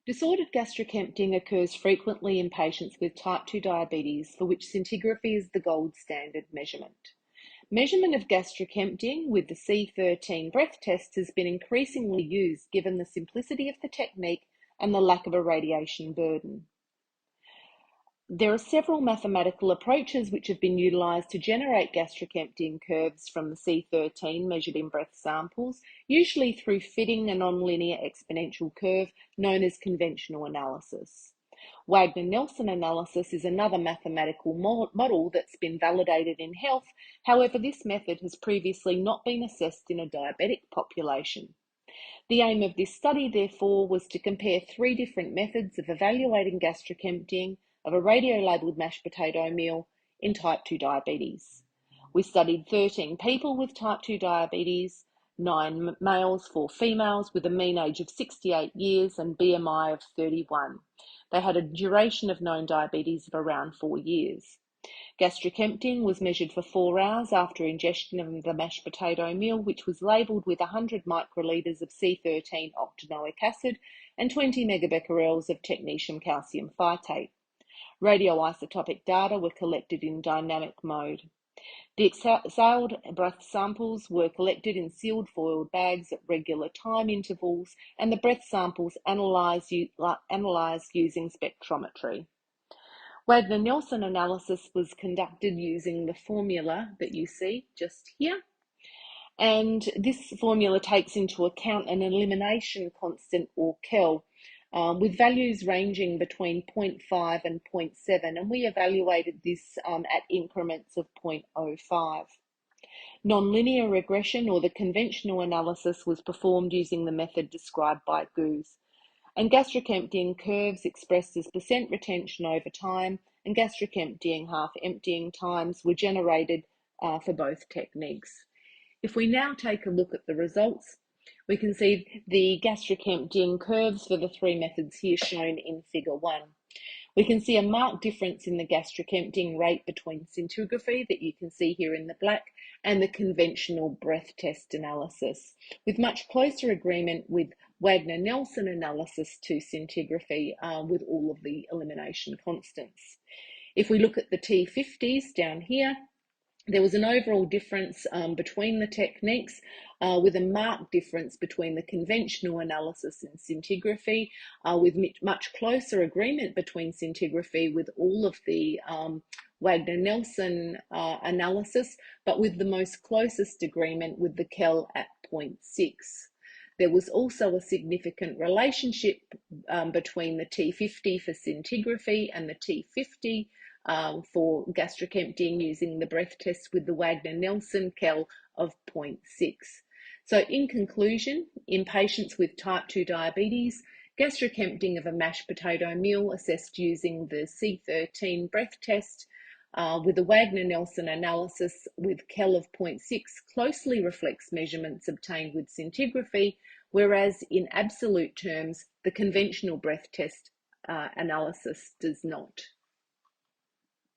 Disordered gastric emptying occurs frequently in patients with type 2 diabetes, for which scintigraphy is the gold standard measurement. Measurement of gastric emptying with the C13 breath test has been increasingly used given the simplicity of the technique and the lack of a radiation burden. There are several mathematical approaches which have been utilised to generate gastric emptying curves from the C13 measured in breath samples, usually through fitting a nonlinear exponential curve known as conventional analysis. Wagner-nelson analysis is another mathematical model that's been validated in health. However, this method has previously not been assessed in a diabetic population. The aim of this study, therefore, was to compare three different methods of evaluating gastric emptying of a radio-labelled mashed potato meal in type 2 diabetes. We studied 13 people with type 2 diabetes, 9 males, 4 females, with a mean age of 68 years and BMI of 31. They had a duration of known diabetes of around 4 years. Gastric emptying was measured for 4 hours after ingestion of the mashed potato meal, which was labelled with 100 microlitres of C13-Octanoic acid and 20 megabecquerels of technetium calcium phytate. Radioisotopic data were collected in dynamic mode. The exhaled breath samples were collected in sealed foil bags at regular time intervals, and the breath samples analysed using spectrometry. Wagner-nelson analysis was conducted using the formula that you see just here. And this formula takes into account an elimination constant, or KEL, with values ranging between 0.5 and 0.7, and we evaluated this at increments of 0.05. Nonlinear regression, or the conventional analysis, was performed using the method described by Goose, and gastric emptying curves expressed as percent retention over time and gastric emptying half emptying times were generated for both techniques. If we now take a look at the results, we can see the gastric emptying curves for the three methods here shown in figure 1. We can see a marked difference in the gastric emptying rate between scintigraphy, that you can see here in the black, and the conventional breath test analysis, with much closer agreement with Wagner-nelson analysis to scintigraphy with all of the elimination constants. If we look at the T50s down here, there was an overall difference between the techniques, with a marked difference between the conventional analysis and scintigraphy, with much closer agreement between scintigraphy with all of the Wagner-nelson analysis, but with the most closest agreement with the KEL at 0.6. There was also a significant relationship between the T50 for scintigraphy and the T50 for gastric emptying using the breath test with the Wagner-nelson KEL of 0.6. So in conclusion, in patients with type 2 diabetes, gastric emptying of a mashed potato meal assessed using the C13 breath test with the Wagner-nelson analysis with KEL of 0.6 closely reflects measurements obtained with scintigraphy, whereas in absolute terms, the conventional breath test analysis does not.